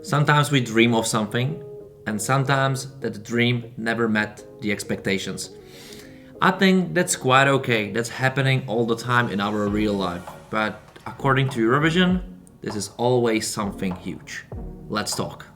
Sometimes we dream of something, and sometimes that dream never met the expectations. I think that's quite okay. That's happening all the time in our real life. But according to Eurovision, this is always something huge. Let's talk.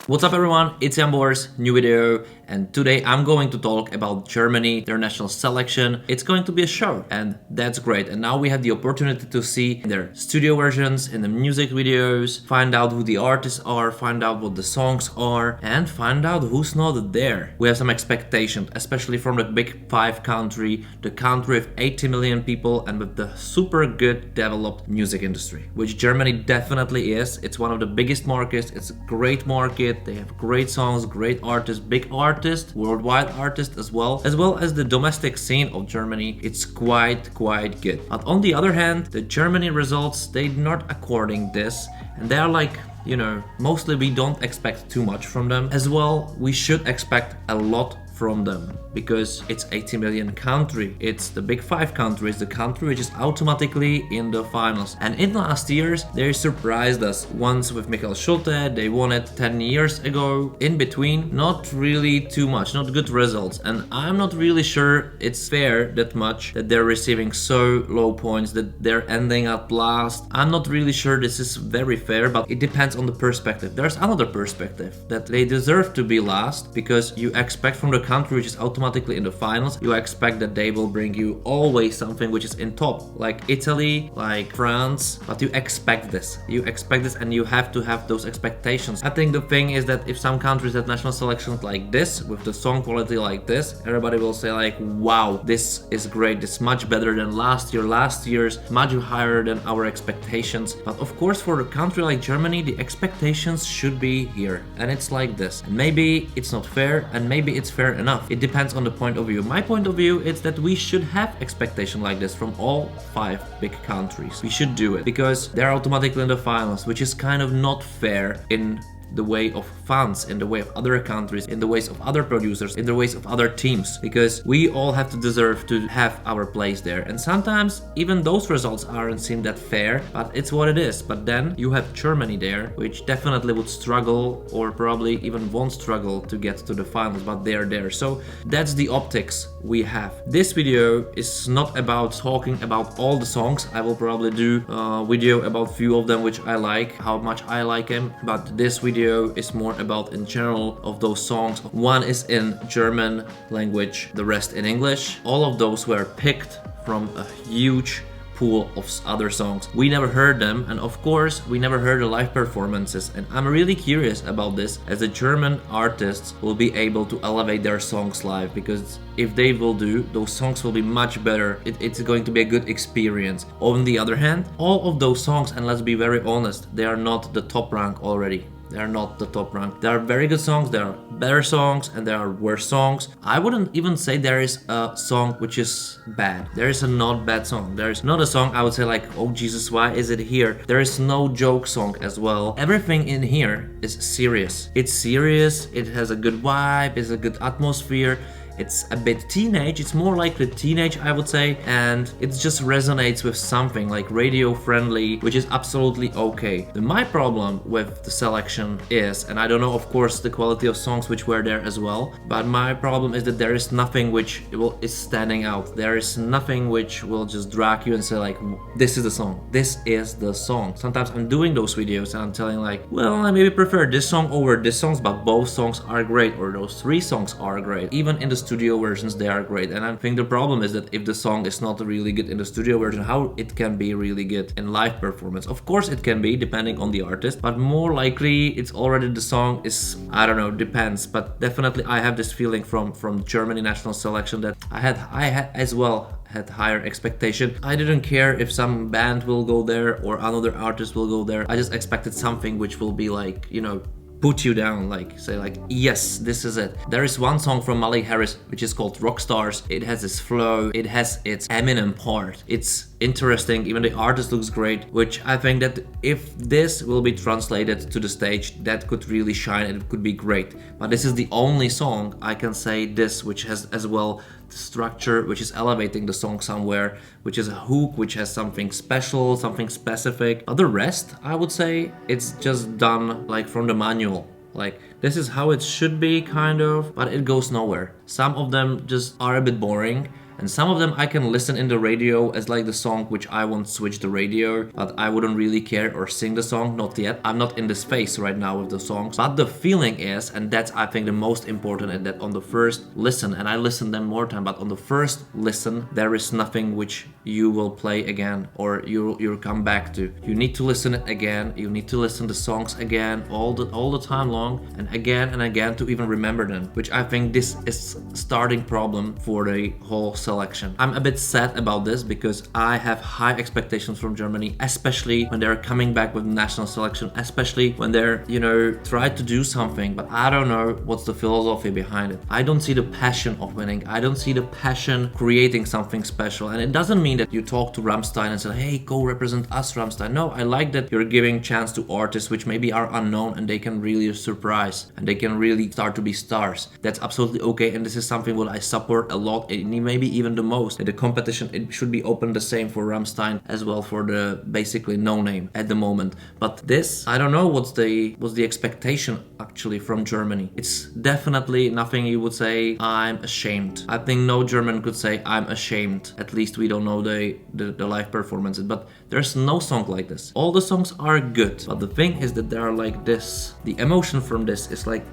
What's up everyone, it's Jan Boers, new video, and today I'm going to talk about Germany, their national selection. It's going to be a show, and that's great. And now we have the opportunity to see their studio versions, in the music videos, find out who the artists are, find out what the songs are, and find out who's not there. We have some expectations, especially from the big five country, the country with 80 million people and with the super good developed music industry, which Germany definitely is. It's one of the biggest markets, it's a great market. They have great songs, great artists, big artists, worldwide artists as well as the domestic scene of Germany. It's quite good. But on the other hand, the Germany results, they not according this, and they are like, you know, mostly we don't expect too much from them. As well, we should expect a lot from them because it's 80 million country. It's the big five countries, the country which is automatically in the finals. And in last years, they surprised us. Once with Michael Schulte, they won it 10 years ago. In between, not really too much, not good results. And I'm not really sure it's fair that much that they're receiving so low points, that they're ending up last. I'm not really sure this is very fair, but it depends on the perspective. There's another perspective that they deserve to be last because you expect from the country which is automatically in the finals, you expect that they will bring you always something which is in top, like Italy, like France, but you expect this and you have to have those expectations. I think the thing is that if some countries have national selections like this, with the song quality like this, everybody will say like, wow, this is great, this is much better than last year's much higher than our expectations. But of course for a country like Germany, the expectations should be here, and it's like this. And maybe it's not fair, and maybe it's fair enough. It depends on the point of view. My point of view is that we should have expectation like this from all five big countries. We should do it because they're automatically in the finals, which is kind of not fair in the way of fans, in the way of other countries, in the ways of other producers, in the ways of other teams, because we all have to deserve to have our place there. And sometimes even those results aren't seem that fair, but it's what it is. But then you have Germany there, which definitely would struggle, or probably even won't struggle to get to the finals, but they're there. So that's the optics we have. This video is not about talking about all the songs. I will probably do a video about few of them which I like, how much I like them, but this video is more about in general of those songs. One is in German language, the rest in English. All of those were picked from a huge pool of other songs. We never heard them, and of course we never heard the live performances, and I'm really curious about this, as the German artists will be able to elevate their songs live, because if they will do, those songs will be much better. It's going to be a good experience. On the other hand, all of those songs, and let's be very honest, they are not the top rank already. They are not the top rank. There are very good songs, there are better songs, and there are worse songs. I wouldn't even say there is a song which is bad. There is a not bad song. There is not a song I would say like, oh Jesus, why is it here? There is no joke song as well. Everything in here is serious. It's serious, it has a good vibe, it's a good atmosphere. It's a bit teenage, it's more like the teenage I would say, and it just resonates with something like radio friendly, which is absolutely okay. My problem with the selection is, and I don't know of course the quality of songs which were there as well, but my problem is that there is nothing which is standing out. There is nothing which will just drag you and say like, this is the song, this is the song. Sometimes I'm doing those videos and I'm telling like, well, I maybe prefer this song over this songs, but both songs are great, or those three songs are great. Even in the studio versions they are great, and I think the problem is that if the song is not really good in the studio version, how it can be really good in live performance? Of course it can be, depending on the artist, but more likely it's already the song is, I don't know, depends. But definitely I have this feeling from Germany national selection that I had as well had higher expectation. I didn't care if some band will go there or another artist will go there. I just expected something which will be like, you know, put you down, like say like, yes, this is it. There is one song from Miley Harris which is called Rockstars. It has its flow, it has its Eminem part. It's interesting, even the artist looks great, which I think that if this will be translated to the stage, that could really shine and it could be great. But this is the only song I can say this which has as well the structure, which is elevating the song somewhere, which is a hook, which has something special, something specific. But the rest, I would say, it's just done like from the manual. Like, this is how it should be, kind of, but it goes nowhere. Some of them just are a bit boring, and some of them I can listen in the radio as like the song which I won't switch the radio, but I wouldn't really care or sing the song, not yet. I'm not in this phase right now with the songs, but the feeling is, and that's I think the most important, and that on the first listen, and I listen them more time, but on the first listen, there is nothing which you will play again or you'll come back to. You need to listen it again, you need to listen the songs again all the time long, and again to even remember them, which I think this is starting problem for the whole selection. I'm a bit sad about this because I have high expectations from Germany, especially when they're coming back with national selection, especially when they're, you know, try to do something, but I don't know what's the philosophy behind it. I don't see the passion of winning. I don't see the passion creating something special. And it doesn't mean that you talk to Rammstein and say, hey, go represent us, Rammstein. No, I like that you're giving chance to artists which maybe are unknown and they can really surprise and they can really start to be stars. That's absolutely okay, and this is something what I support a lot, and maybe even the most. The competition, it should be open the same for Rammstein as well for the basically no name at the moment. But this, I don't know what's the expectation actually from Germany. It's definitely nothing you would say I'm ashamed. I think no German could say I'm ashamed. At least we don't know the live performances, but there's no song like this. All the songs are good, but the thing is that they are like this. The emotion from this is like,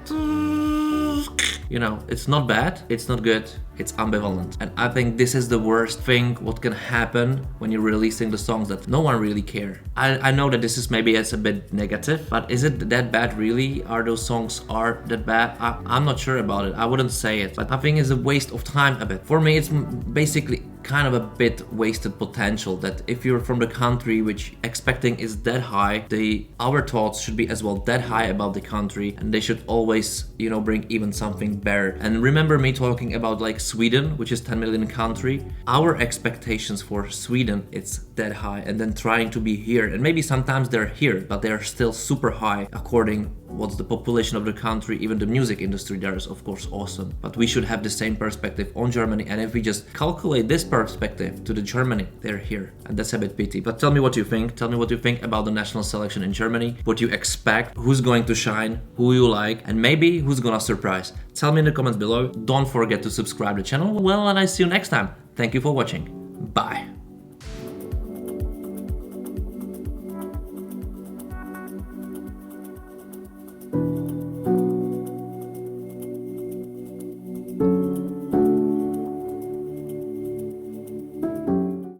you know, it's not bad, it's not good, it's ambivalent. And I think this is the worst thing what can happen when you're releasing the songs, that no one really care. I know that this is maybe it's a bit negative, but is it that bad really? Are those songs are that bad? I'm not sure about it. I wouldn't say it, but I think it's a waste of time a bit. For me, it's basically kind of a bit wasted potential, that if you're from the country which expecting is that high, our thoughts should be as well that high about the country, and they should always, you know, bring even something better. And remember me talking about like Sweden, which is 10 million country. Our expectations for Sweden, it's that high, and then trying to be here, and maybe sometimes they're here, but they're still super high according what's the population of the country. Even the music industry there is of course awesome, but we should have the same perspective on Germany. And if we just calculate this perspective to the Germany, they're here, and that's a bit pity. But tell me what you think. Tell me what you think about the national selection in Germany, what you expect, who's going to shine, who you like, and maybe who's gonna surprise. Tell me in the comments below. Don't forget to subscribe to the channel. Well, and I see you next time. Thank you for watching. Bye.